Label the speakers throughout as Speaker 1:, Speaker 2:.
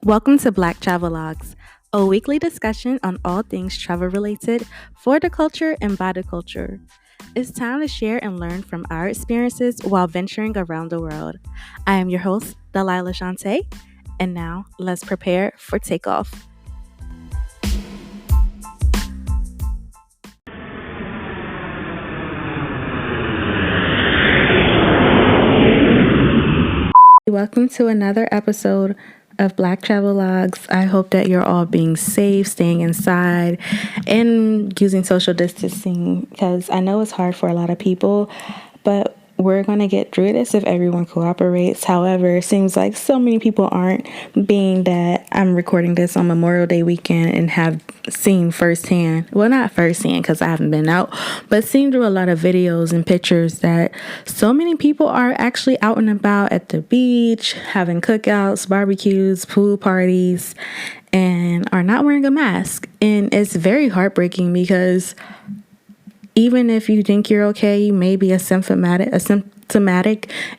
Speaker 1: Welcome to Black Travelogues, a weekly discussion on all things travel related for the culture and by the culture. It's time to share and learn from our experiences while venturing around the world. I am your host, Delilah Shante, and now let's prepare for takeoff. Welcome to another episode of Black Travelogues. I hope that you're all being safe, staying inside, and using social distancing because I know it's hard for a lot of people, but we're going to get through this if everyone cooperates. However, it seems like so many people aren't, being that I'm recording this on Memorial Day weekend and have seen firsthand, well, not firsthand because I haven't been out, but seen through a lot of videos and pictures that so many people are actually out and about at the beach, having cookouts, barbecues, pool parties, and are not wearing a mask. And it's very heartbreaking because even if you think you're okay, you may be asymptomatic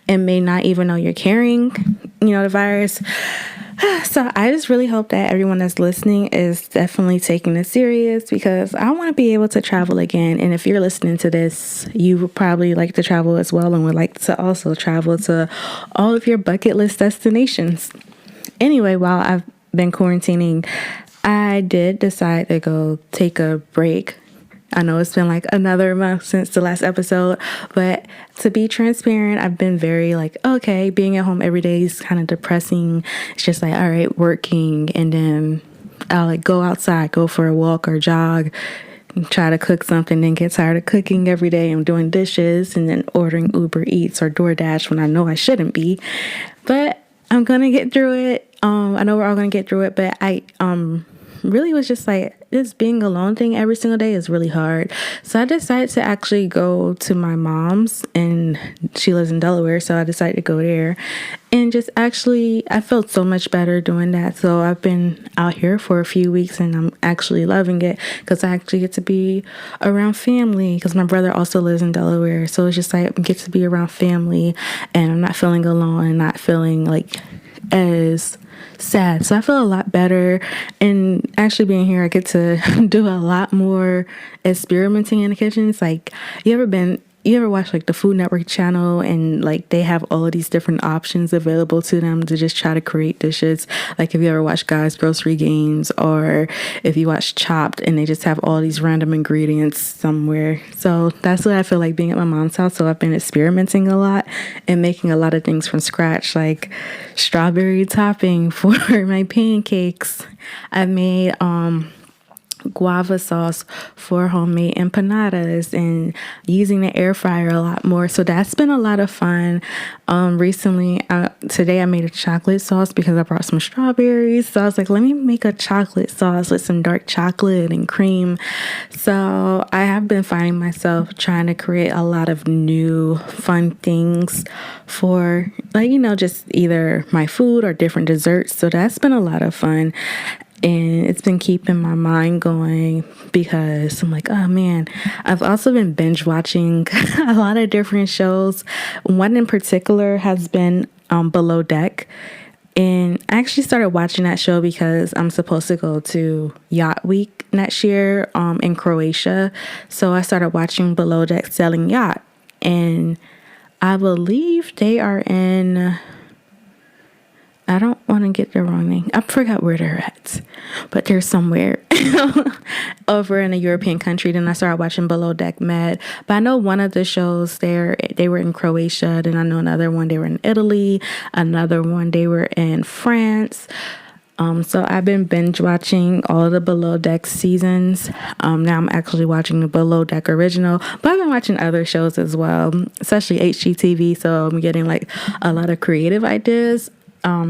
Speaker 1: and may not even know you're carrying, the virus. So I just really hope that everyone that's listening is definitely taking this serious because I want to be able to travel again. And if you're listening to this, you would probably like to travel as well and would like to also travel to all of your bucket list destinations. Anyway, while I've been quarantining, I did decide to go take a break. I know it's been like another month since the last episode, but to be transparent, I've been very okay, being at home every day is kind of depressing. It's just all right, working, and then I'll go outside, go for a walk or jog, and try to cook something, then get tired of cooking every day and doing dishes and then ordering Uber Eats or DoorDash when I know I shouldn't be. But I'm going to get through it. I know we're all going to get through it, but I really was just this being alone thing every single day is really hard. So I decided to actually go to my mom's, and she lives in Delaware. So I decided to go there and just I felt so much better doing that. So I've been out here for a few weeks and I'm actually loving it because I actually get to be around family because my brother also lives in Delaware. So it's just I get to be around family and I'm not feeling alone and not feeling as sad. So I feel a lot better, and actually being here I get to do a lot more experimenting in the kitchen. It's you ever watch the Food Network channel and they have all of these different options available to them to just try to create dishes. If you ever watch Guys Grocery Games, or if you watch Chopped and they just have all these random ingredients somewhere. So that's what I feel like being at my mom's house. So I've been experimenting a lot and making a lot of things from scratch, like strawberry topping for my pancakes. I made guava sauce for homemade empanadas and using the air fryer a lot more. So that's been a lot of fun. Recently, today I made a chocolate sauce because I brought some strawberries. So I was let me make a chocolate sauce with some dark chocolate and cream. So I have been finding myself trying to create a lot of new fun things for just either my food or different desserts. So that's been a lot of fun. And it's been keeping my mind going because I'm oh man, I've also been binge watching a lot of different shows. One in particular has been Below Deck. And I actually started watching that show because I'm supposed to go to Yacht Week next year in Croatia. So I started watching Below Deck Sailing Yacht. And I believe they are in... I don't want to get the wrong name. I forgot where they're at, but they're somewhere over in a European country. Then I started watching Below Deck Med. But I know one of the shows there, they were in Croatia. Then I know another one, they were in Italy. Another one, they were in France. So I've been binge watching all the Below Deck seasons. Now I'm actually watching the Below Deck original, but I've been watching other shows as well, especially HGTV. So I'm getting a lot of creative ideas.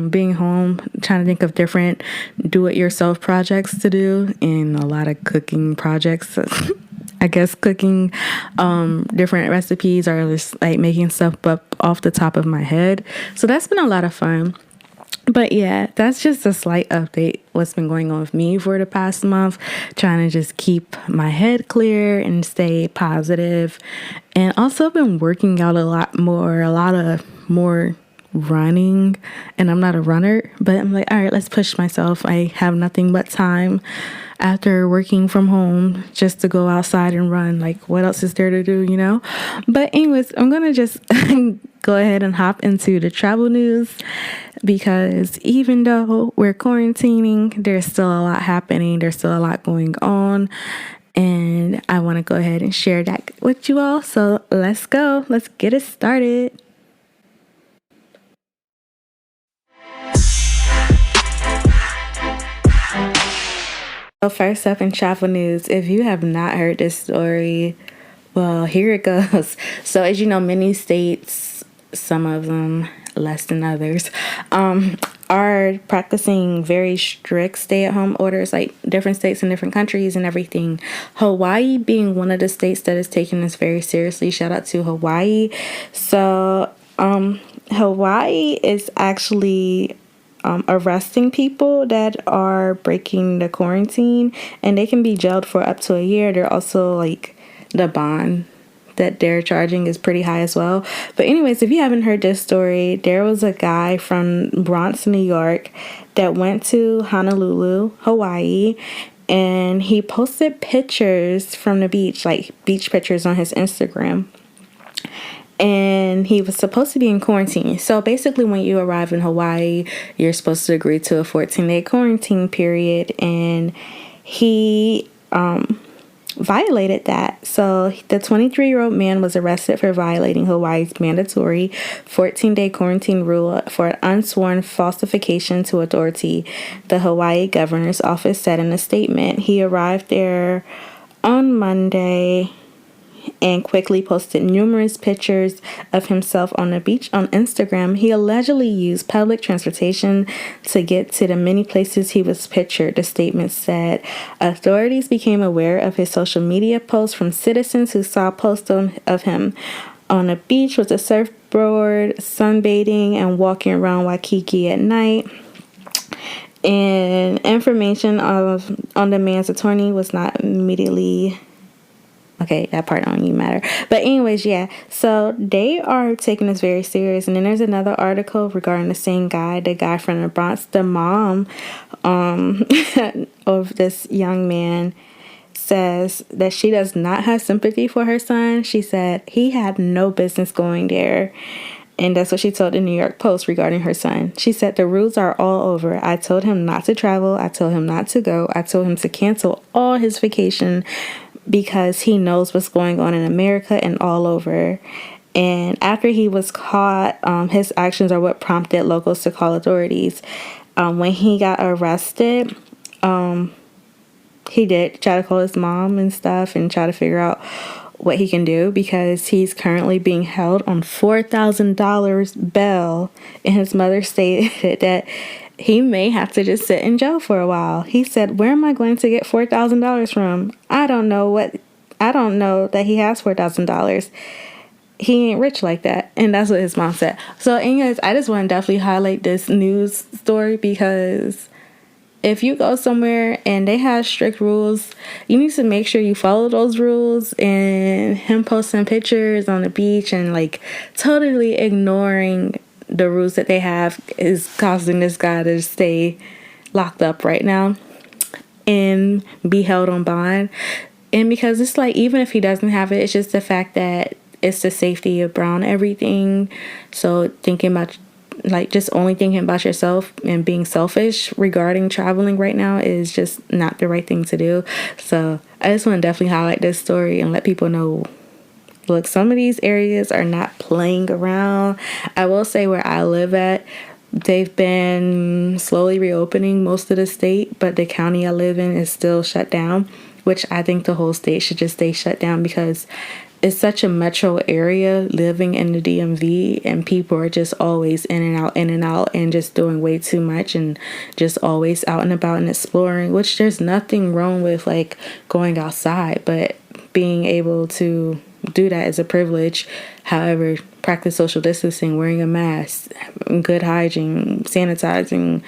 Speaker 1: Being home, trying to think of different do-it-yourself projects to do, and a lot of cooking projects. I guess cooking different recipes or just making stuff up off the top of my head. So that's been a lot of fun. But yeah, that's just a slight update what's been going on with me for the past month, trying to just keep my head clear and stay positive. And also been working out a lot of more running, and I'm not a runner, but I'm like, all right, let's push myself. I have nothing but time after working from home just to go outside and run. Like, what else is there to do, you know? But anyways, I'm gonna just go ahead and hop into the travel news, because even though we're quarantining, there's still a lot happening. There's still a lot going on, and I want to go ahead and share that with you all. So let's go. Let's get it started. So first up in travel news, if you have not heard this story, well, here it goes. So as you know, many states, some of them less than others, are practicing very strict stay-at-home orders, like different states and different countries and everything. Hawaii being one of the states that is taking this very seriously. Shout out to Hawaii. So Hawaii is actually arresting people that are breaking the quarantine, and they can be jailed for up to a year. They're also like, the bond that they're charging is pretty high as well. But anyways, if you haven't heard this story, there was a guy from Bronx, New York, that went to Honolulu, Hawaii, and he posted pictures from the beach, like beach pictures, on his Instagram. And he was supposed to be in quarantine. So basically, when you arrive in Hawaii, you're supposed to agree to a 14-day quarantine period, and he violated that. So the 23-year-old man was arrested for violating Hawaii's mandatory 14-day quarantine rule for an unsworn falsification to authority, the Hawaii governor's office said in a statement. He arrived there on Monday and quickly posted numerous pictures of himself on the beach on Instagram. He allegedly used public transportation to get to the many places he was pictured, the statement said. Authorities became aware of his social media posts from citizens who saw posts of him on the beach with a surfboard, sunbathing, and walking around Waikiki at night. And information on the man's attorney was not immediately... Okay, that part don't even matter. But anyways, yeah. So they are taking this very serious. And then there's another article regarding the same guy, the guy from the Bronx. The mom of this young man says that she does not have sympathy for her son. She said he had no business going there. And that's what she told the New York Post regarding her son. She said, the rules are all over. I told him not to travel. I told him not to go. I told him to cancel all his vacation because he knows what's going on in America and all over. And after he was caught, his actions are what prompted locals to call authorities. When he got arrested, he did try to call his mom and stuff and try to figure out what he can do, because he's currently being held on $4,000 bail, and his mother stated that he may have to just sit in jail for a while. He said, where am I going to get $4,000 from? I don't know that he has $4,000. He ain't rich like that. And that's what his mom said. So anyways, I just want to definitely highlight this news story, because if you go somewhere and they have strict rules, you need to make sure you follow those rules. And him posting pictures on the beach and like totally ignoring the rules that they have is causing this guy to stay locked up right now and be held on bond. And because it's like, even if he doesn't have it, it's just the fact that it's the safety around everything. So thinking about, like, just only thinking about yourself and being selfish regarding traveling right now is just not the right thing to do. So I just want to definitely highlight this story and let people know, look, some of these areas are not playing around. I will say where I live at, they've been slowly reopening most of the state, but the county I live in is still shut down, which I think the whole state should just stay shut down, because it's such a metro area living in the DMV, and people are just always in and out and just doing way too much and just always out and about and exploring, which there's nothing wrong with, like, going outside, but being able to do that is a privilege. However, practice social distancing, wearing a mask, good hygiene, sanitizing,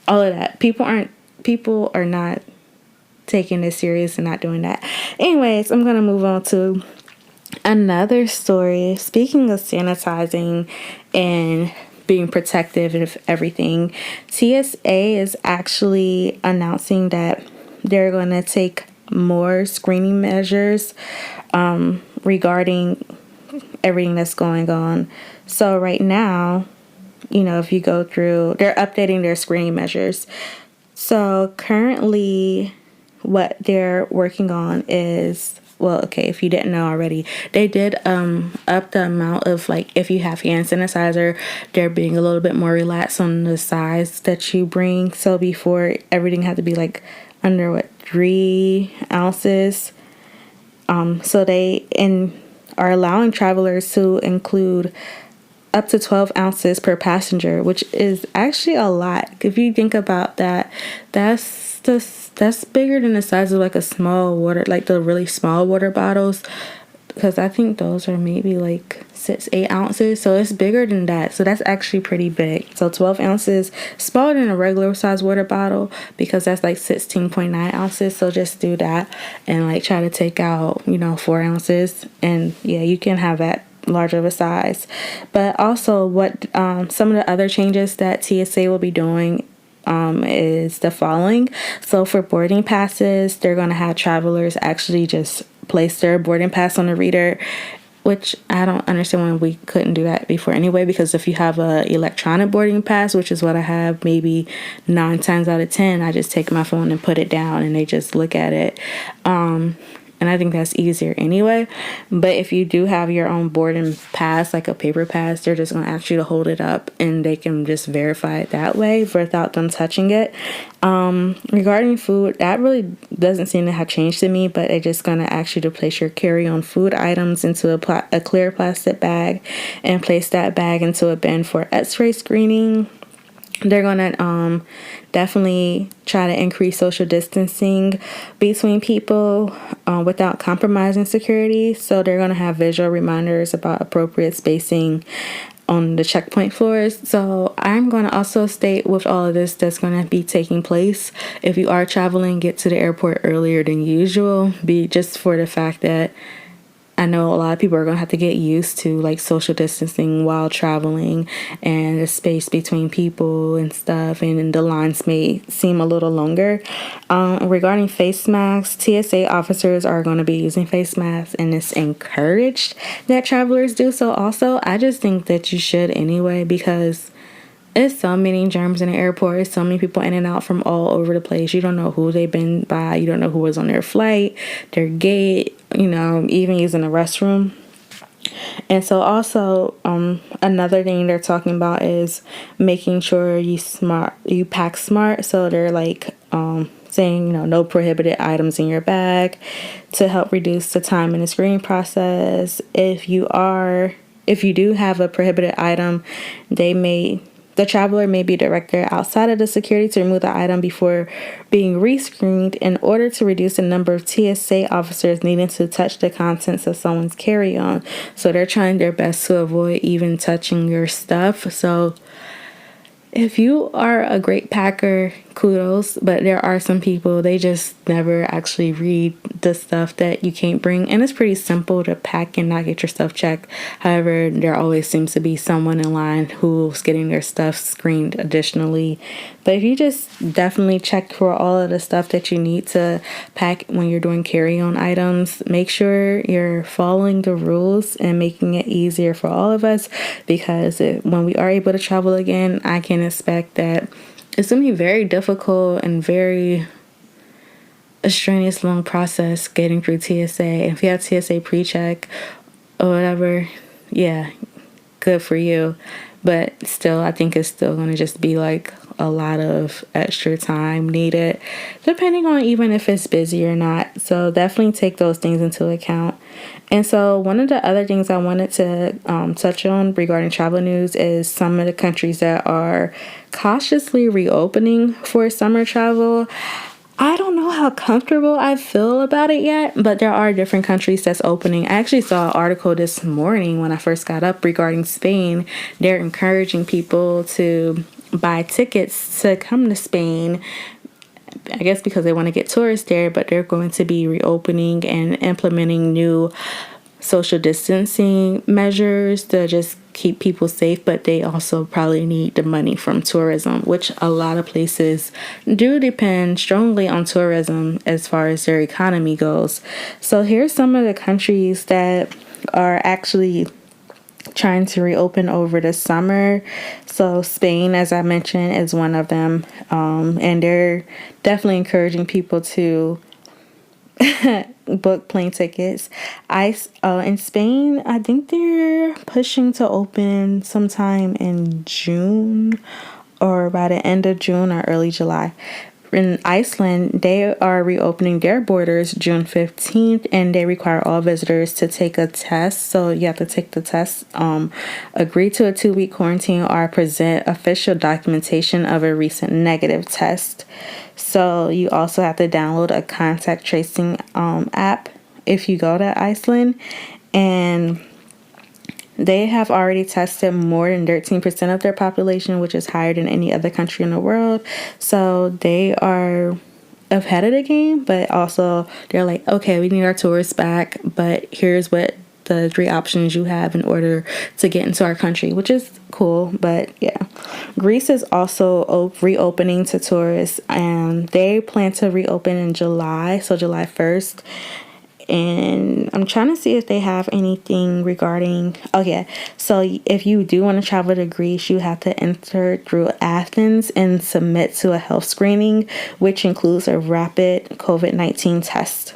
Speaker 1: all of that. People are not taking this serious and not doing that. Anyways, I'm going to move on to another story. Speaking of sanitizing and being protective of everything. TSA is actually announcing that they're going to take more screening measures regarding everything that's going on. So right now, if you go through, they're updating their screening measures. So currently, what they're working on is, well, okay, if you didn't know already, they did up the amount of, like, if you have hand sanitizer, they're being a little bit more relaxed on the size that you bring. So before, everything had to be like under 3 ounces. So they are allowing travelers to include up to 12 ounces per passenger, which is actually a lot. If you think about that, that's bigger than the size of like a small water, like the really small water bottles, because I think those are maybe like 8 ounces. So it's bigger than that. So that's actually pretty big. So 12 ounces, smaller than a regular size water bottle, because that's like 16.9 ounces. So just do that and like try to take out 4 ounces, and yeah, you can have that large of a size. But also what some of the other changes that TSA will be doing is the following. So for boarding passes, they're going to have travelers actually just place their boarding pass on the reader, which I don't understand why we couldn't do that before anyway, because if you have a electronic boarding pass, which is what I have, maybe 9 times out of 10, I just take my phone and put it down and they just look at it. And I think that's easier anyway. But if you do have your own boarding pass, like a paper pass, they're just going to ask you to hold it up and they can just verify it that way without them touching it. Regarding food, that really doesn't seem to have changed to me, but they're just going to ask you to place your carry-on food items into a clear plastic bag and place that bag into a bin for x-ray screening. They're going to definitely try to increase social distancing between people without compromising security. So they're going to have visual reminders about appropriate spacing on the checkpoint floors. So I'm going to also state with all of this that's going to be taking place, if you are traveling, get to the airport earlier than usual, just for the fact that I know a lot of people are going to have to get used to like social distancing while traveling and the space between people and stuff, and the lines may seem a little longer. Regarding face masks, TSA officers are going to be using face masks, and it's encouraged that travelers do so also. I just think that you should anyway, because it's so many germs in the airport. It's so many people in and out from all over the place. You don't know who they've been by. You don't know who was on their flight, their gate, even using the restroom. And so also another thing they're talking about is making sure you pack smart. So they're like saying, no prohibited items in your bag to help reduce the time in the screening process. If you do have a prohibited item, the traveler may be directed outside of the security to remove the item before being rescreened in order to reduce the number of TSA officers needing to touch the contents of someone's carry-on. So they're trying their best to avoid even touching your stuff. So if you are a great packer, kudos, but there are some people, they just never actually read the stuff that you can't bring. And it's pretty simple to pack and not get your stuff checked. However, there always seems to be someone in line who's getting their stuff screened additionally. But if you just definitely check for all of the stuff that you need to pack when you're doing carry-on items, make sure you're following the rules and making it easier for all of us, because when we are able to travel again, I can expect that it's going to be very difficult and very a strenuous, long process getting through TSA. And if you have TSA pre-check or whatever, yeah, good for you. But still, I think it's still going to just be like a lot of extra time needed, depending on even if it's busy or not. So definitely take those things into account. And so one of the other things I wanted to touch on regarding travel news is some of the countries that are cautiously reopening for summer travel. I don't know how comfortable I feel about it yet, but there are different countries that's opening. I actually saw an article this morning when I first got up regarding Spain. They're encouraging people to buy tickets to come to Spain, I guess because they want to get tourists there, but they're going to be reopening and implementing new social distancing measures to just keep people safe, but they also probably need the money from tourism, which a lot of places do depend strongly on tourism as far as their economy goes. So here's some of the countries that are actually trying to reopen over the summer. So Spain, as I mentioned, is one of them, and they're definitely encouraging people to book plane tickets. In Spain, I think they're pushing to open sometime in June or by the end of June or early July. In Iceland, they are reopening their borders June 15th, and they require all visitors to take a test. So you have to take the test, agree to a 2-week quarantine, or present official documentation of a recent negative test. So you also have to download a contact tracing app if you go to Iceland, and they have already tested more than 13% of their population, which is higher than any other country in the world. So they are ahead of the game, but also they're like, okay, we need our tourists back, but here's what the 3 options you have in order to get into our country, which is cool. But yeah, Greece is also reopening to tourists, and they plan to reopen in July, so July 1st. And I'm trying to see if they have anything regarding, so if you do want to travel to Greece, you have to enter through Athens and submit to a health screening, which includes a rapid COVID-19 test.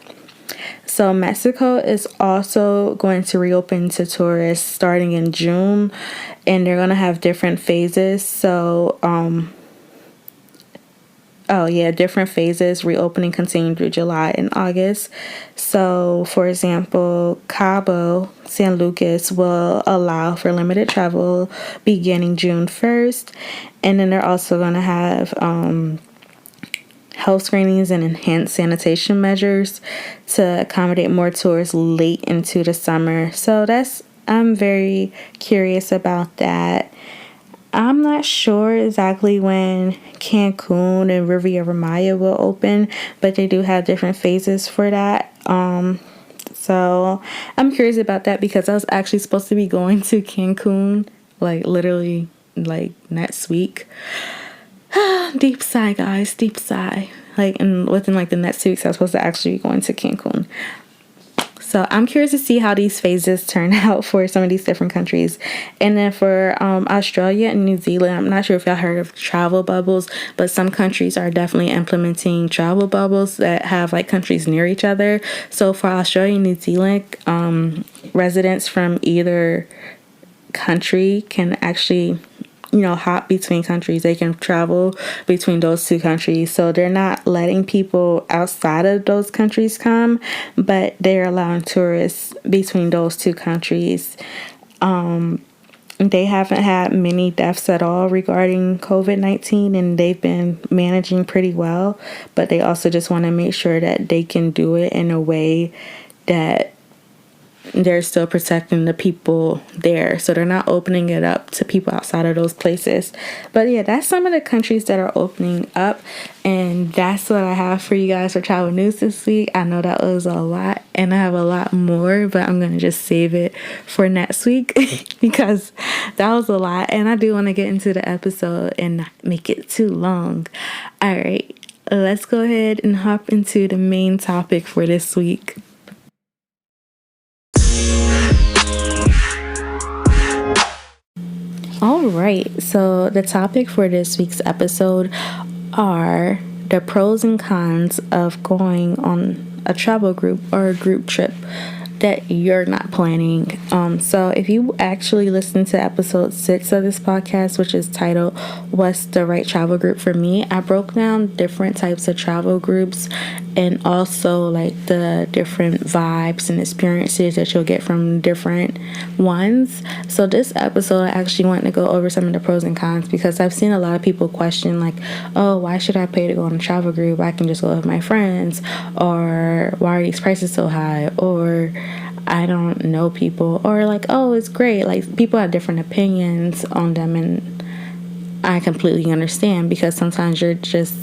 Speaker 1: So Mexico is also going to reopen to tourists starting in June, and they're going to have different phases. So different phases, reopening continuing through July and August. So, for example, Cabo San Lucas will allow for limited travel beginning June 1st. And then they're also going to have health screenings and enhanced sanitation measures to accommodate more tourists late into the summer. So I'm very curious about that. I'm not sure exactly when Cancun and Riviera Maya will open, but they do have different phases for that. So I'm curious about that because I was actually supposed to be going to Cancun, literally next week. Deep sigh, guys, deep sigh. And within the next 2 weeks, I was supposed to actually be going to Cancun. So I'm curious to see how these phases turn out for some of these different countries. And then for Australia and New Zealand, I'm not sure if y'all heard of travel bubbles, but some countries are definitely implementing travel bubbles that have countries near each other. So for Australia and New Zealand, residents from either country can actually hop between countries. They can travel between those 2 countries. So they're not letting people outside of those countries come, but they're allowing tourists between those 2 countries. They haven't had many deaths at all regarding COVID-19, and they've been managing pretty well, but they also just want to make sure that they can do it in a way that they're still protecting the people there. So they're not opening it up to people outside of those places. But yeah, that's some of the countries that are opening up. And that's what I have for you guys for travel news this week. I know that was a lot, and I have a lot more, but I'm going to just save it for next week because that was a lot. And I do want to get into the episode and not make it too long. All right, let's go ahead and hop into the main topic for this week. All right, so the topic for this week's episode are the pros and cons of going on a travel group or a group trip that you're not planning. So if you actually listen to episode 6 of this podcast, which is titled What's the Right Travel Group for Me, I broke down different types of travel groups and also the different vibes and experiences that you'll get from different ones. So this episode, I actually want to go over some of the pros and cons because I've seen a lot of people question oh, why should I pay to go on a travel group? I can just go with my friends, or why are these prices so high, or I don't know people, or oh, it's great. People have different opinions on them, and I completely understand because sometimes you're just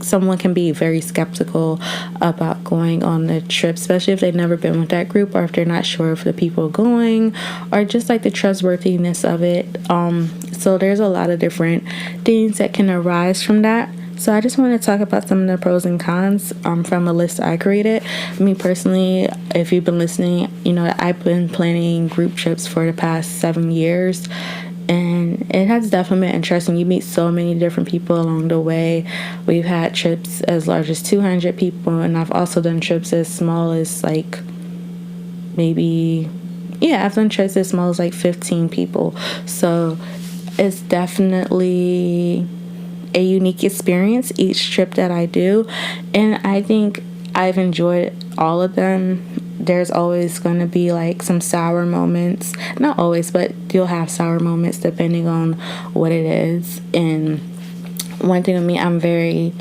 Speaker 1: someone can be very skeptical about going on the trip, especially if they've never been with that group, or if they're not sure if the people going, or just like the trustworthiness of it. So there's a lot of different things that can arise from that. So I just want to talk about some of the pros and cons from a list I created. Me personally, if you've been listening, you know I've been planning group trips for the past 7 years. And it has definitely been interesting. You meet so many different people along the way. We've had trips as large as 200 people, and I've also done trips as small as like I've done trips as small as like 15 people. So it's definitely a unique experience each trip that I do, and I think I've enjoyed all of them. There's always going to be like some sour moments, not always, but you'll have sour moments depending on what it is. And one thing with me, I'm very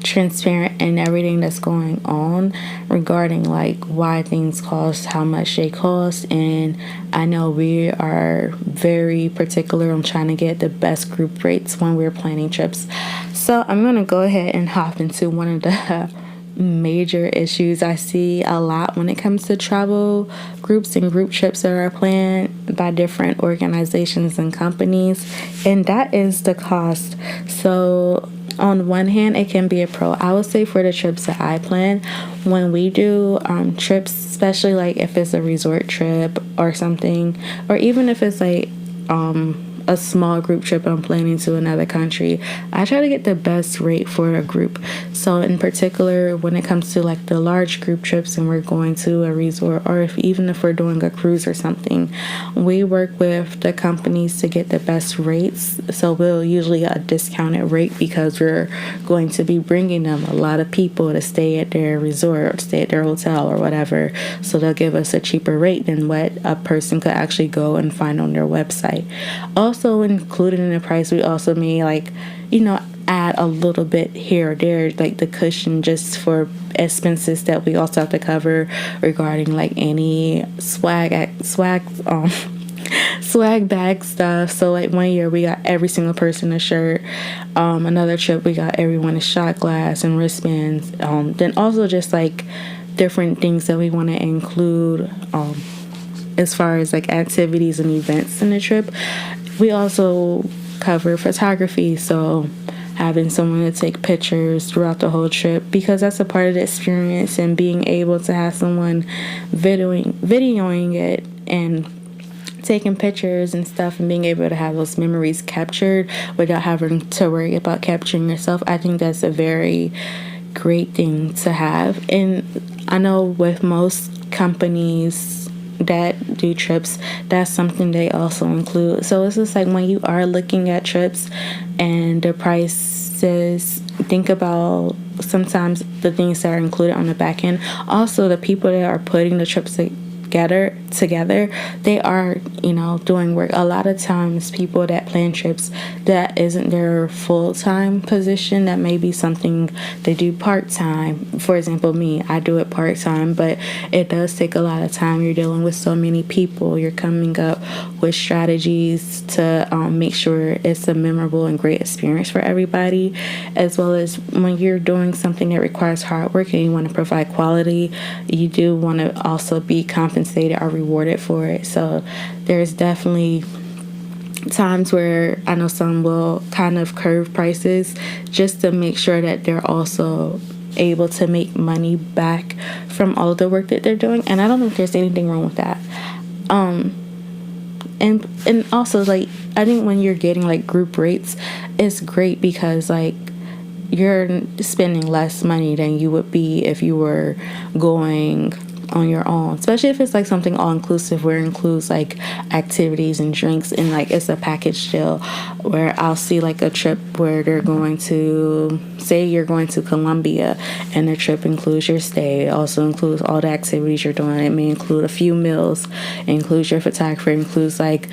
Speaker 1: transparent in everything that's going on regarding like why things cost how much they cost. And I know we are very particular on trying to get the best group rates when we're planning trips. So I'm going to go ahead and hop into one of the major issues I see a lot when it comes to travel groups and group trips that are planned by different organizations and companies, and that is the cost. So on one hand, it can be a pro. I would say for the trips that I plan, when we do trips, especially like if it's a resort trip or something, or even if it's like a small group trip I'm planning to another country, I try to get the best rate for a group. So in particular, when it comes to like the large group trips and we're going to a resort, or even if we're doing a cruise or something, we work with the companies to get the best rates. So we'll usually get a discounted rate because we're going to be bringing them a lot of people to stay at their resort or stay at their hotel or whatever. So they'll give us a cheaper rate than what a person could actually go and find on their website. Also included in the price, we also may add a little bit here or there, like the cushion, just for expenses that we also have to cover regarding like any swag bag stuff. So like one year we got every single person a shirt. Another trip we got everyone a shot glass and wristbands. Then also just like different things that we want to include as far as like activities and events in the trip. We also cover photography, so having someone to take pictures throughout the whole trip, because that's a part of the experience, and being able to have someone videoing it and taking pictures and stuff, and being able to have those memories captured without having to worry about capturing yourself. I think that's a very great thing to have. And I know with most companies that do trips, that's something they also include. So it's just like when you are looking at trips and the prices, think about sometimes the things that are included on the back end. Also, the people that are putting the trips together, they are doing work. A lot of times people that plan trips, that isn't their full-time position, that may be something they do part-time. For example, me, I do it part-time, but it does take a lot of time. You're dealing with so many people, you're coming up with strategies to make sure it's a memorable and great experience for everybody, as well as when you're doing something that requires hard work and you want to provide quality, you do want to also be compensated or rewarded for it. So there's definitely times where I know some will kind of curve prices just to make sure that they're also able to make money back from all the work that they're doing. And I don't think there's anything wrong with that. And also, like, I think when you're getting like group rates, it's great because like you're spending less money than you would be if you were going on your own, especially if it's like something all-inclusive where it includes like activities and drinks, and like it's a package deal where I'll see like a trip where they're going to, say you're going to Colombia, and the trip includes your stay, it also includes all the activities you're doing. It may include a few meals, it includes your photographer, it includes like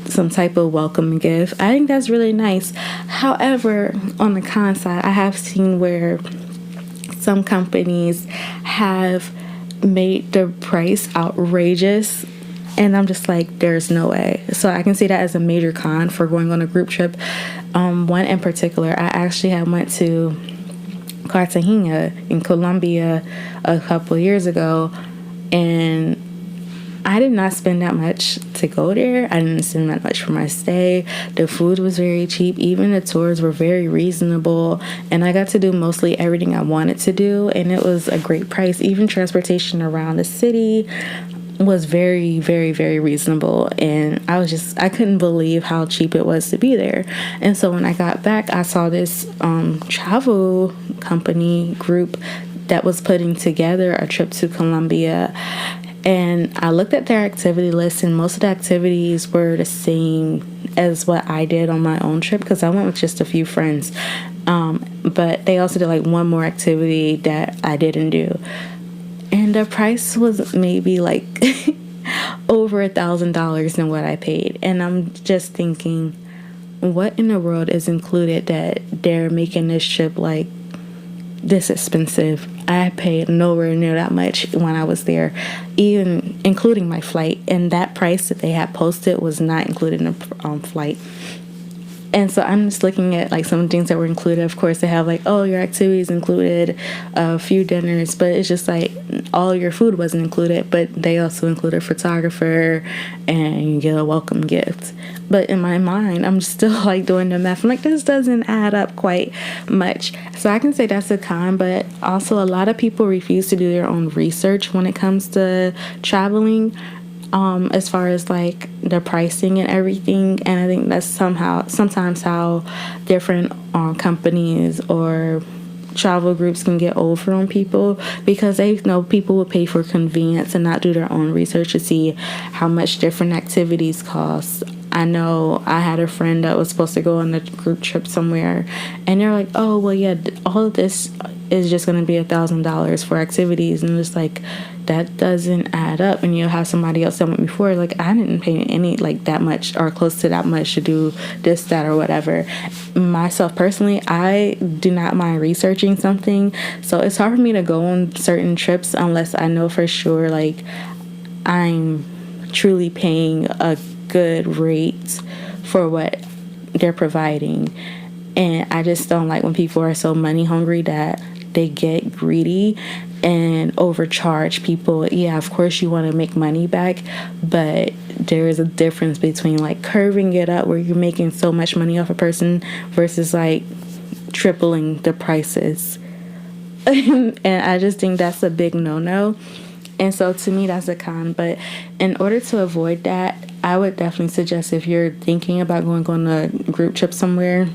Speaker 1: some type of welcome gift. I think that's really nice. However, on the con side, I have seen where some companies have made the price outrageous, and I'm just like, there's no way. So I can see that as a major con for going on a group trip. One in particular, I actually had went to Cartagena in Colombia a couple years ago, and I did not spend that much to go there. I didn't spend that much for my stay. The food was very cheap. Even the tours were very reasonable. And I got to do mostly everything I wanted to do. And it was a great price. Even transportation around the city was very, very, very reasonable. And I couldn't believe how cheap it was to be there. And so when I got back, I saw this travel company group that was putting together a trip to Colombia. And I looked at their activity list, and most of the activities were the same as what I did on my own trip, because I went with just a few friends. But they also did like one more activity that I didn't do. And the price was maybe like over $1,000 than what I paid. And I'm just thinking, what in the world is included that they're making this trip like this expensive? I paid nowhere near that much when I was there, even including my flight. And that price that they had posted was not included in the flight. And so I'm just looking at like some things that were included. Of course, they have like, oh, your activities included a few dinners, but it's just like all your food wasn't included, but they also included a photographer and you get a welcome gift. But in my mind, I'm still like doing the math. I'm like, this doesn't add up quite much. So I can say that's a con, but also a lot of people refuse to do their own research when it comes to traveling. As far as like the pricing and everything. And I think that's sometimes how different companies or travel groups can get over on people, because they know people will pay for convenience and not do their own research to see how much different activities cost. I know I had a friend that was supposed to go on a group trip somewhere, and they're like, oh, well, yeah, all of this is just going to be $1,000 for activities. And it's like, that doesn't add up. And you'll have somebody else that went before, like, I didn't pay any like that much or close to that much to do this, that, or whatever. Myself personally, I do not mind researching something. So it's hard for me to go on certain trips unless I know for sure like I'm truly paying a good rate for what they're providing. And I just don't like when people are so money hungry that they get greedy and overcharge people. Yeah, of course you want to make money back, but there is a difference between like curving it up where you're making so much money off a person versus like tripling the prices. And I just think that's a big no-no. And so to me, that's a con. But in order to avoid that, I would definitely suggest, if you're thinking about going on a group trip somewhere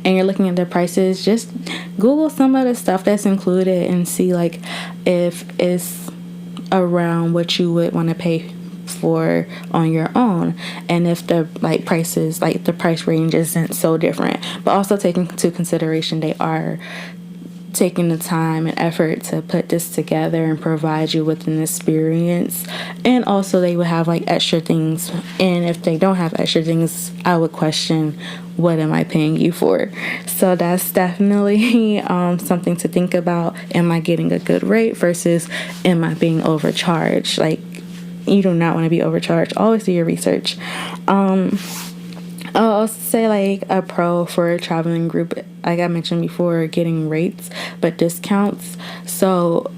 Speaker 1: and you're looking at the prices, just Google some of the stuff that's included and see like if it's around what you would want to pay for on your own, and if the like prices, like the price range isn't so different. But also taking into consideration they are taking the time and effort to put this together and provide you with an experience. And also they would have like extra things, and if they don't have extra things, I would question, what am I paying you for? So that's definitely something to think about. Am I getting a good rate versus am I being overcharged? Like, you do not want to be overcharged. Always do your research. I'll also say like a pro for a traveling group, like I mentioned before, getting rates but discounts. So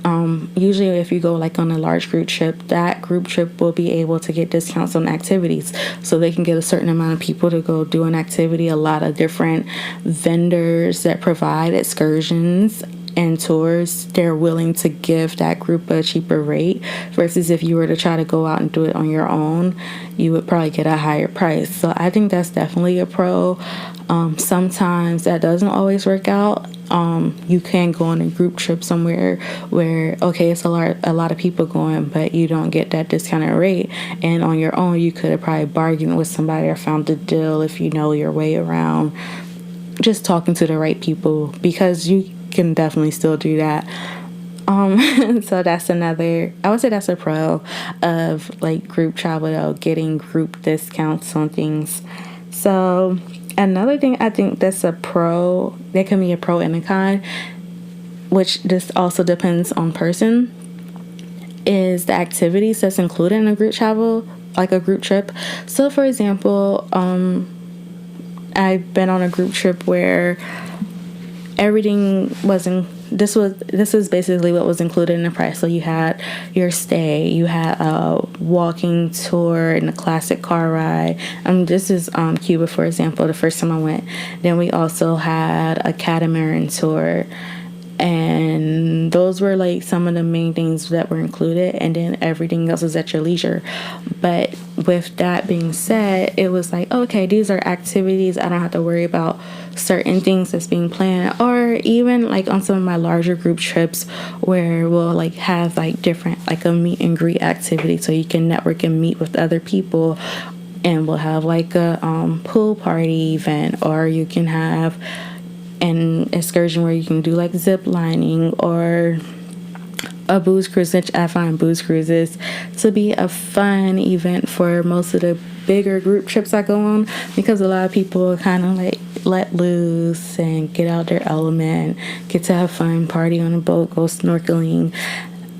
Speaker 1: usually if you go like on a large group trip, that group trip will be able to get discounts on activities, so they can get a certain amount of people to go do an activity. A lot of different vendors that provide excursions and tours, they're willing to give that group a cheaper rate, versus if you were to try to go out and do it on your own, you would probably get a higher price. So I think that's definitely a pro. Sometimes that doesn't always work out. You can go on a group trip somewhere where, okay, it's a lot of people going, but you don't get that discounted rate. And on your own, you could have probably bargained with somebody or found a deal if you know your way around. Just talking to the right people, because you can definitely still do that. So that's another, I would say that's a pro of like group travel, though, getting group discounts on things. So another thing I think that's a pro, that can be a pro and a con, which this also depends on person, is the activities that's included in a group travel, like a group trip. So for example, I've been on a group trip where everything wasn't. This is basically what was included in the price. So you had your stay, you had a walking tour and a classic car ride. This is Cuba, for example, the first time I went. Then we also had a catamaran tour, and those were like some of the main things that were included, and then everything else is at your leisure. But with that being said, it was like, okay, these are activities. I don't have to worry about certain things that's being planned. Or even like on some of my larger group trips where we'll like have like different, like a meet and greet activity so you can network and meet with other people. And we'll have like a pool party event, or you can have an excursion where you can do like zip lining or a booze cruise, which I find booze cruises to be a fun event for most of the bigger group trips I go on, because a lot of people kind of like let loose and get out their element, get to have fun, party on a boat, go snorkeling.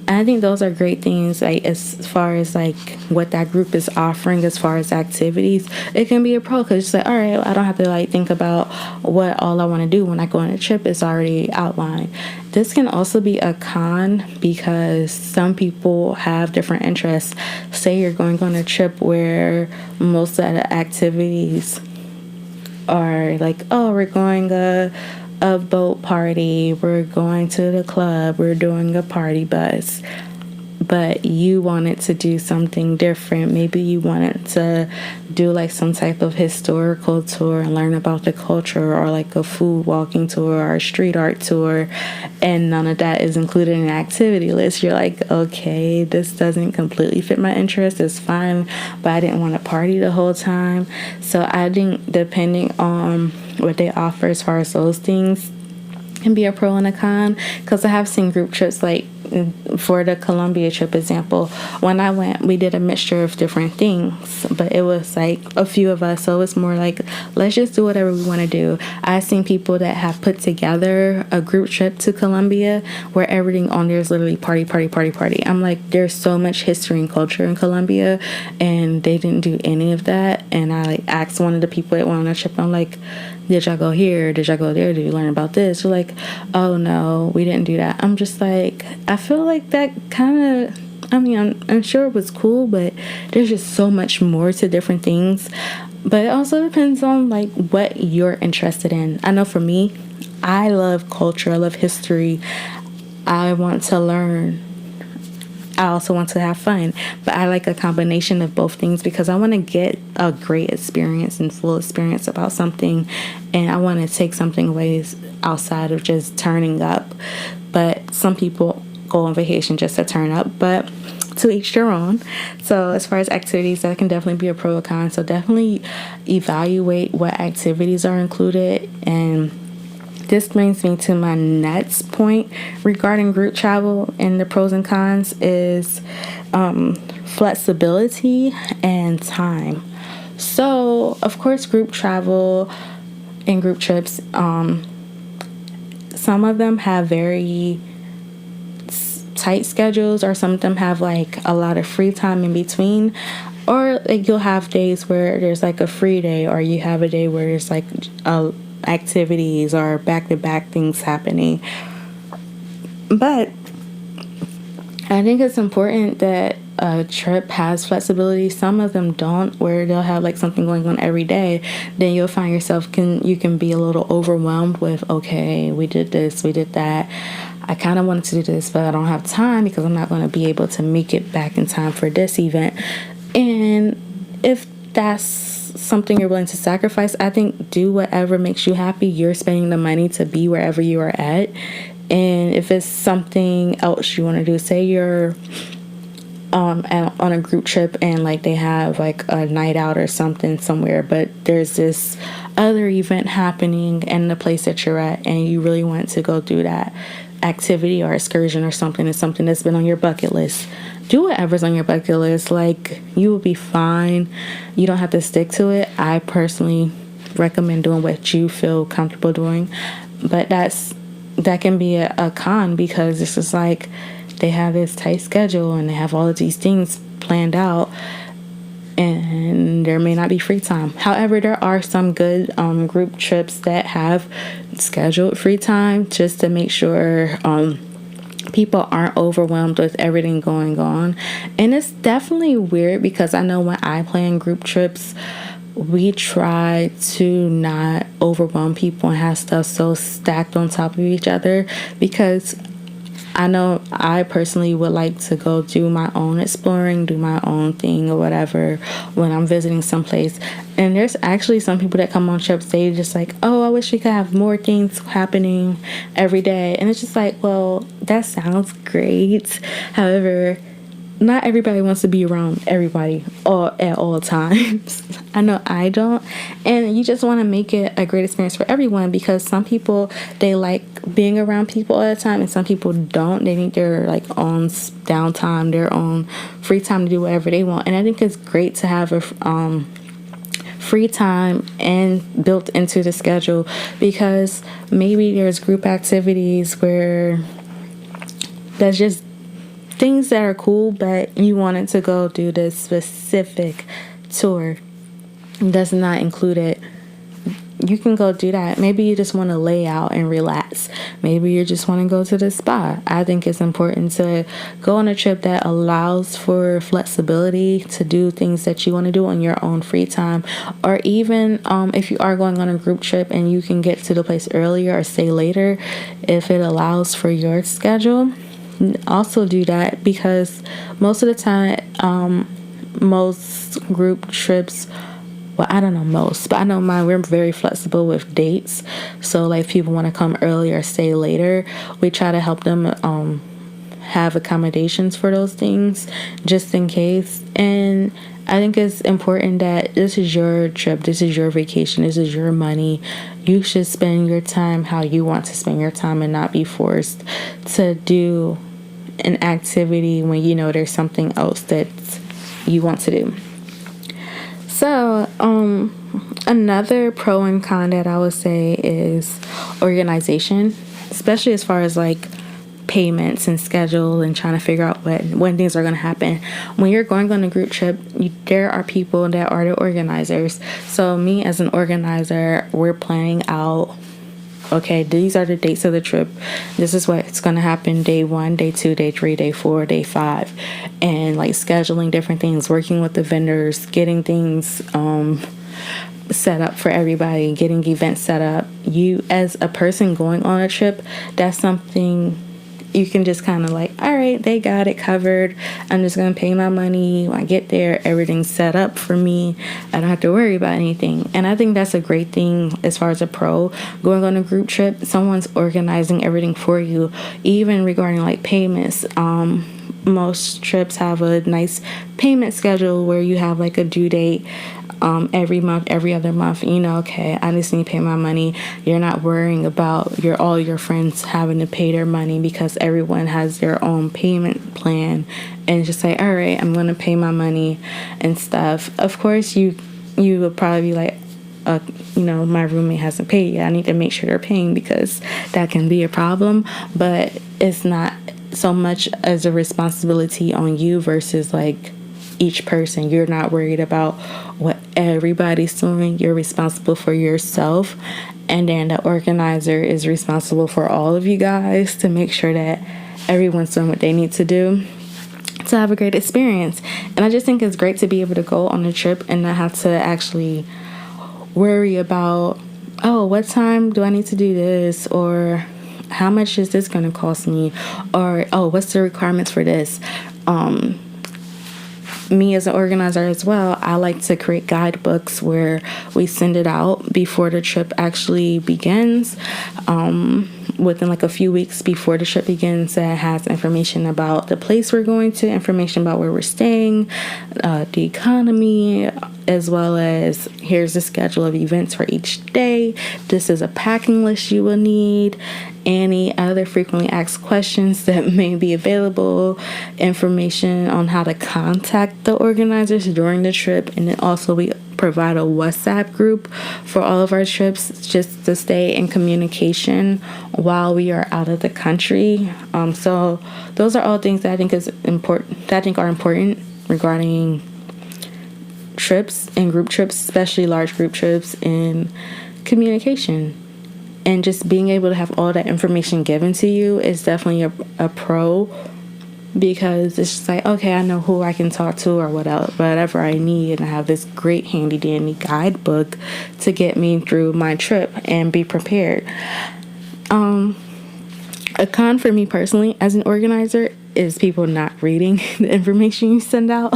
Speaker 1: I think those are great things, like as far as like what that group is offering as far as activities. It can be a pro because it's like, all right, I don't have to like think about what all I want to do when I go on a trip. It's already outlined. This can also be a con because some people have different interests. Say you're going on a trip where most of the activities are like, oh, we're going a boat party, we're going to the club, we're doing a party bus, but you wanted to do something different. Maybe you wanted to do like some type of historical tour and learn about the culture, or like a food walking tour or a street art tour, and none of that is included in the activity list. You're like, okay, this doesn't completely fit my interest. It's fine, but I didn't want to party the whole time. So I think depending on what they offer as far as those things can be a pro and a con, because I have seen group trips like for the Colombia trip example. When I went, we did a mixture of different things, but it was like a few of us, so it's more like let's just do whatever we want to do. I've seen people that have put together a group trip to Colombia where everything on there is literally party, party, party, party. I'm like, there's so much history and culture in Colombia, and they didn't do any of that. And I like asked one of the people that went on the trip, I'm like, did y'all go here? Did y'all go there? Did you learn about this? They're like, oh no, we didn't do that. I'm just like, I feel like that kind of, I mean, I'm sure it was cool, but there's just so much more to different things. But it also depends on like what you're interested in. I know for me, I love culture, I love history. I want to learn. I also want to have fun, but I like a combination of both things because I want to get a great experience and full experience about something, and I want to take something away outside of just turning up. But some people go on vacation just to turn up, but to each their own. So as far as activities, that can definitely be a pro or con. So definitely evaluate what activities are included. And this brings me to my next point regarding group travel and the pros and cons is flexibility and time. So, of course, group travel and group trips, some of them have very tight schedules, or some of them have like a lot of free time in between. Or like you'll have days where there's like a free day, or you have a day where there's like activities or back-to-back things happening. But I think it's important that a trip has flexibility. Some of them don't, where they'll have like something going on every day. Then you'll find yourself you can be a little overwhelmed with, okay, we did this, we did that. I kind of wanted to do this, but I don't have time because I'm not going to be able to make it back in time for this event. And if that's something you're willing to sacrifice, I think do whatever makes you happy. You're spending the money to be wherever you are at. And if it's something else you want to do, say you're on a group trip and like they have like a night out or something somewhere, but there's this other event happening in the place that you're at, and you really want to go do that activity or excursion or something, is something that's been on your bucket list. Do whatever's on your bucket list. Like, you will be fine. You don't have to stick to it. I personally recommend doing what you feel comfortable doing, but that can be a con, because it's just like they have this tight schedule and they have all of these things planned out, and there may not be free time. However, there are some good group trips that have scheduled free time just to make sure people aren't overwhelmed with everything going on. And it's definitely weird because I know when I plan group trips, we try to not overwhelm people and have stuff so stacked on top of each other, because I know I personally would like to go do my own exploring, do my own thing or whatever when I'm visiting someplace. And there's actually some people that come on trips, they just like, oh, I wish we could have more things happening every day. And it's just like, well, that sounds great. However, not everybody wants to be around everybody at all times. I know I don't. And you just want to make it a great experience for everyone, because some people, they like being around people all the time, and some people don't. They need their like own downtime, their own free time to do whatever they want. And I think it's great to have a free time and built into the schedule, because maybe there's group activities where that's just things that are cool, but you wanted to go do this specific tour does not include it. You can go do that. Maybe you just want to lay out and relax. Maybe you just want to go to the spa. I think it's important to go on a trip that allows for flexibility to do things that you want to do on your own free time. Or even if you are going on a group trip and you can get to the place earlier or stay later, if it allows for your schedule, also do that, because most of the time most group trips, well, I don't know most, but I know mine, we're very flexible with dates. So like if people want to come early or stay later, we try to help them have accommodations for those things just in case. And I think it's important that this is your trip, this is your vacation, this is your money. You should spend your time how you want to spend your time and not be forced to do an activity when you know there's something else that you want to do. So another pro and con that I would say is organization, especially as far as like payments and schedule and trying to figure out when things are going to happen. When you're going on a group trip, there are people that are the organizers. So me as an organizer, we're planning out, okay, these are the dates of the trip. This is what's going to happen day 1, day 2, day 3, day 4, day 5. And like scheduling different things, working with the vendors, getting things set up for everybody, getting events set up. You as a person going on a trip, that's something you can just kind of like, all right, they got it covered. I'm just going to pay my money. When I get there, everything's set up for me. I don't have to worry about anything. And I think that's a great thing as far as a pro. Going on a group trip, someone's organizing everything for you, even regarding like payments. Most trips have a nice payment schedule where you have like a due date every month, every other month. You know, okay, I just need to pay my money. You're not worrying about all your friends having to pay their money, because everyone has their own payment plan, and just say, all right, I'm going to pay my money and stuff. Of course, you would probably be like, my roommate hasn't paid yet. I need to make sure they're paying, because that can be a problem. But it's not so much as a responsibility on you versus like each person. You're not worried about what everybody's doing. You're responsible for yourself, and then the organizer is responsible for all of you guys to make sure that everyone's doing what they need to do to have a great experience. And I just think it's great to be able to go on a trip and not have to actually worry about, oh, what time do I need to do this, or how much is this going to cost me, or oh, what's the requirements for this. Me as an organizer as well, I like to create guidebooks where we send it out before the trip actually begins, within like a few weeks before the trip begins, that has information about the place we're going to, information about where we're staying, the economy, as well as here's the schedule of events for each day. This is a packing list you will need, any other frequently asked questions that may be available, information on how to contact the organizers during the trip. And then also we provide a WhatsApp group for all of our trips just to stay in communication while we are out of the country. So those are all things that I think are important regarding trips and group trips, especially large group trips, and communication. And just being able to have all that information given to you is definitely a pro, because it's just like, okay, I know who I can talk to or whatever I need, and I have this great handy dandy guidebook to get me through my trip and be prepared. A con for me personally as an organizer is people not reading the information you send out.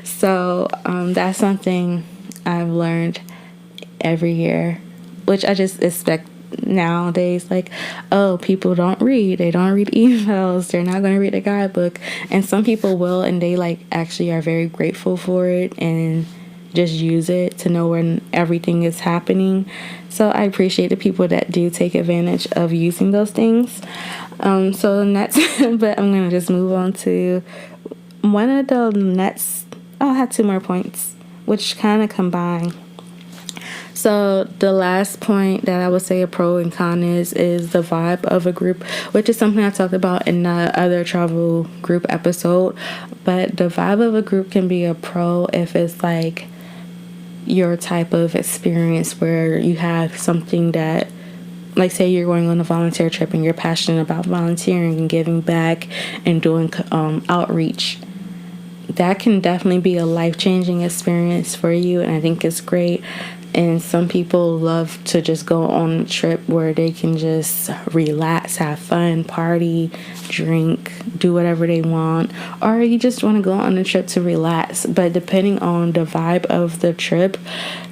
Speaker 1: So that's something I've learned every year, which I just expect nowadays. Like, oh, people don't read. They don't read emails. They're not going to read the guidebook. And some people will, and they like actually are very grateful for it and just use it to know when everything is happening. So I appreciate the people that do take advantage of using those things. So next, but I'm going to just move on to one of the next. I'll have 2 more points, which kind of combine. So the last point that I would say a pro and con is the vibe of a group, which is something I talked about in the other travel group episode. But the vibe of a group can be a pro if it's like your type of experience where you have something that, like, say you're going on a volunteer trip and you're passionate about volunteering and giving back and doing outreach. That can definitely be a life-changing experience for you, and I think it's great. And some people love to just go on a trip where they can just relax, have fun, party, drink, do whatever they want. Or you just want to go on a trip to relax. But depending on the vibe of the trip,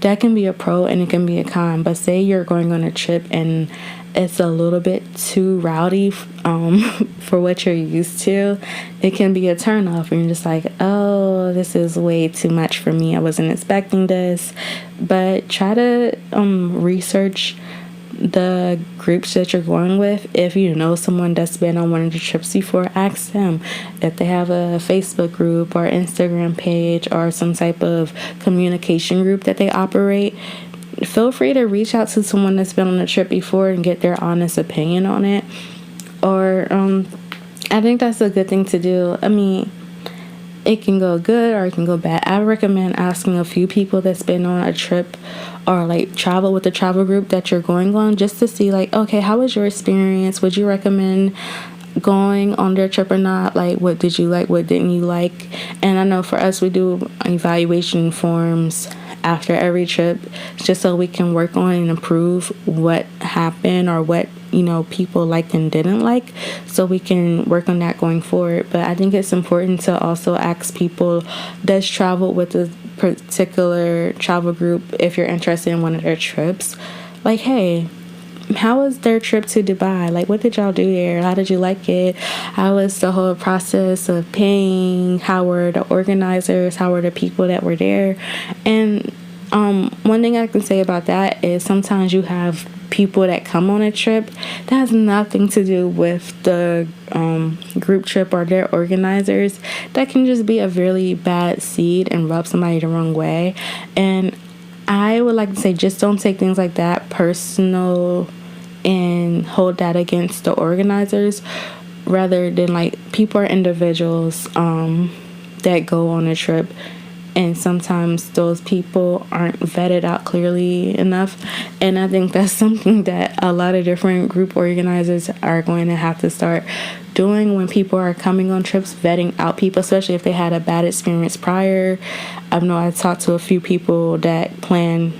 Speaker 1: that can be a pro and it can be a con. But say you're going on a trip and it's a little bit too rowdy for what you're used to, it can be a turn off and you're just like, oh, this is way too much for me. I wasn't expecting this. But try to research the groups that you're going with. If you know someone that's been on one of the trips before, ask them if they have a Facebook group or Instagram page or some type of communication group that they operate. Feel free to reach out to someone that's been on a trip before and get their honest opinion on it. Or I think that's a good thing to do. I mean, it can go good or it can go bad. I recommend asking a few people that's been on a trip or like travel with the travel group that you're going on, just to see like, okay, how was your experience? Would you recommend going on their trip or not? Like, what did you like? What didn't you like? And I know for us, we do evaluation forms after every trip, just so we can work on and improve what happened or what, you know, people liked and didn't like, so we can work on that going forward. But I think it's important to also ask people that's traveled with a particular travel group, if you're interested in one of their trips, like, hey, how was their trip to Dubai? Like, what did y'all do there? How did you like it? How was the whole process of paying? How were the organizers? How were the people that were there? And one thing I can say about that is sometimes you have people that come on a trip that has nothing to do with the group trip or their organizers, that can just be a really bad seed and rub somebody the wrong way. And I would like to say, just don't take things like that personal and hold that against the organizers, rather than, like, people are individuals that go on a trip, and sometimes those people aren't vetted out clearly enough. And I think that's something that a lot of different group organizers are going to have to start doing when people are coming on trips, vetting out people, especially if they had a bad experience prior. I know I talked to a few people that plan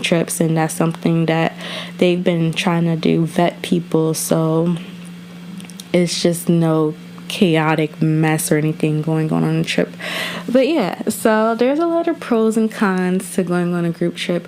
Speaker 1: trips, and that's something that they've been trying to do, vet people, so it's just no chaotic mess or anything going on a trip. But yeah, so there's a lot of pros and cons to going on a group trip.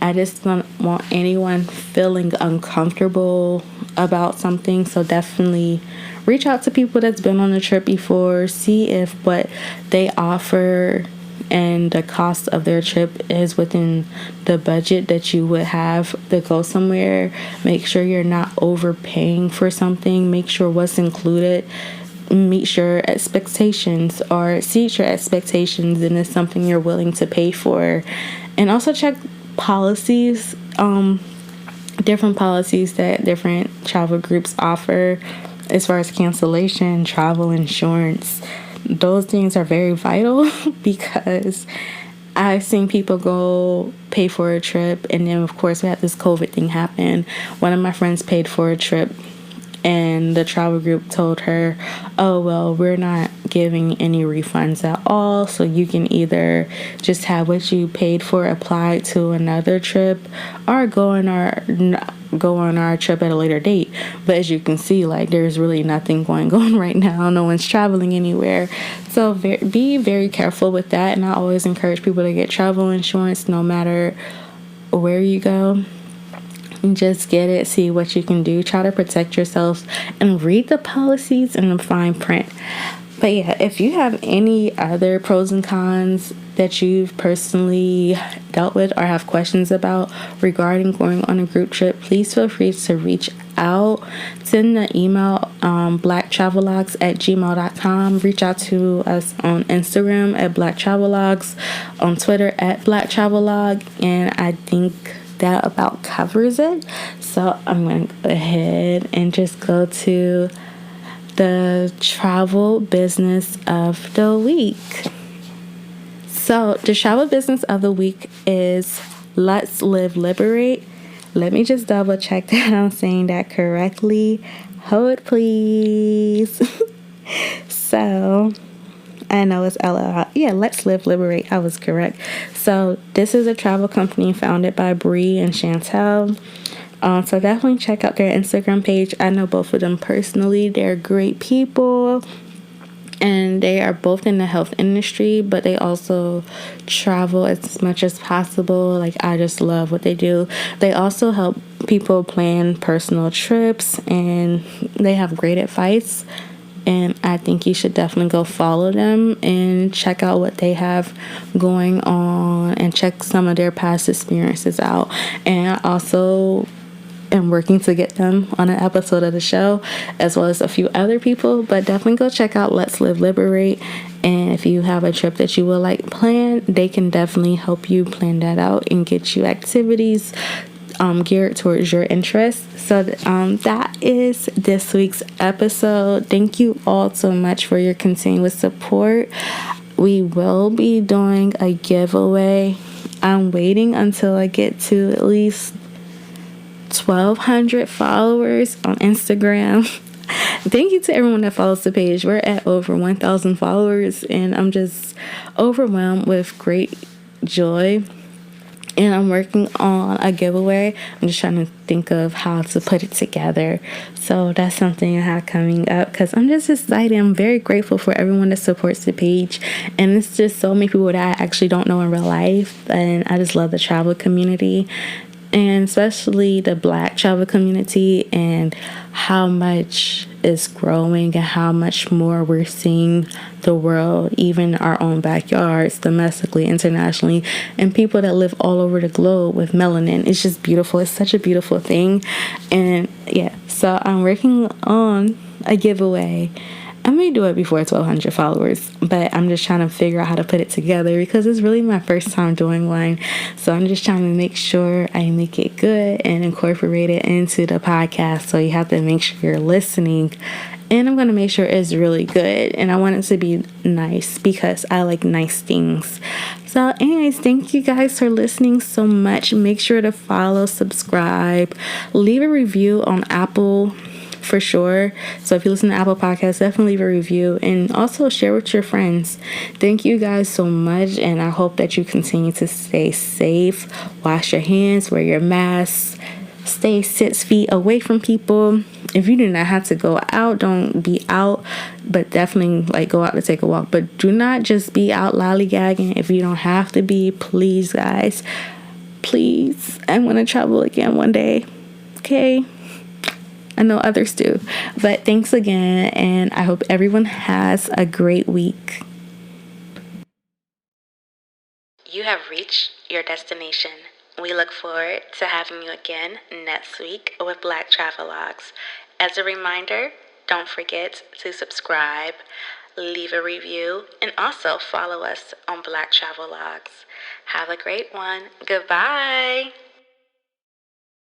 Speaker 1: I just don't want anyone feeling uncomfortable about something, so definitely reach out to people that's been on a trip before, see if what they offer and the cost of their trip is within the budget that you would have to go somewhere. Make sure you're not overpaying for something. Make sure what's included meets your expectations or exceeds your expectations and is something you're willing to pay for. And also check policies, different policies that different travel groups offer as far as cancellation, travel insurance. Those things are very vital because I've seen people go pay for a trip, and then of course we had this COVID thing happen. One of my friends paid for a trip, and the travel group told her, oh, well, we're not giving any refunds at all, so you can either just have what you paid for applied to another trip, or go on our trip at a later date. But as you can see, like, there's really nothing going on right now. No one's traveling anywhere, so be very careful with that. And I always encourage people to get travel insurance no matter where you go. Just get it, see what you can do, try to protect yourself, and read the policies and the fine print. But yeah, if you have any other pros and cons that you've personally dealt with or have questions about regarding going on a group trip, please feel free to reach out. Send the email blacktravelogs@gmail.com. Reach out to us on Instagram at blacktravelogs, on Twitter at blacktravellog, and I think that about covers it. So I'm going to go ahead and just go to the travel business of the week. So the travel business of the week is Let's Live Liberate. Let me just double check that I'm saying that correctly. Hold please. So I know it's LL. Yeah, Let's Live Liberate. I was correct. So this is a travel company founded by Bree and Chantel. So definitely check out their Instagram page. I know both of them personally. They're great people, and they are both in the health industry, but they also travel as much as possible. Like, I just love what they do. They also help people plan personal trips, and they have great advice. And I think you should definitely go follow them and check out what they have going on and check some of their past experiences out. And I also am working to get them on an episode of the show, as well as a few other people. But definitely go check out Let's Live Liberate. And if you have a trip that you would like planned, they can definitely help you plan that out and get you activities geared towards your interests. So that is this week's episode. Thank you all so much for your continuous support. We will be doing a giveaway. I'm waiting until I get to at least 1,200 followers on Instagram. Thank you to everyone that follows the page. We're at over 1,000 followers, and I'm just overwhelmed with great joy. And I'm working on a giveaway. I'm just trying to think of how to put it together. So that's something I have coming up, because I'm just excited. I'm very grateful for everyone that supports the page. And it's just so many people that I actually don't know in real life. And I just love the travel community, and especially the Black travel community, and how much is growing and how much more we're seeing the world, even our own backyards, domestically, internationally, and people that live all over the globe with melanin. It's just beautiful. It's such a beautiful thing. And yeah, so I'm working on a giveaway. I may do it before 1,200 followers, but I'm just trying to figure out how to put it together, because it's really my first time doing one. So I'm just trying to make sure I make it good and incorporate it into the podcast. So you have to make sure you're listening. And I'm going to make sure it's really good. And I want it to be nice, because I like nice things. So anyways, thank you guys for listening so much. Make sure to follow, subscribe, leave a review on Apple for sure. So if you listen to Apple Podcasts, definitely leave a review, and also share with your friends. Thank you guys so much, and I hope that you continue to stay safe, wash your hands, wear your masks, stay 6 feet away from people. If you do not have to go out, don't be out, but definitely like go out to take a walk. But do not just be out lollygagging if you don't have to be. Please, guys, please. I want to travel again one day. Okay. I know others do. But thanks again, and I hope everyone has a great week. You have reached your destination. We look forward to having you again next week with Black Travelogs. As a reminder, don't forget to subscribe, leave a review, and also follow us on Black Travelogs. Have a great one. Goodbye.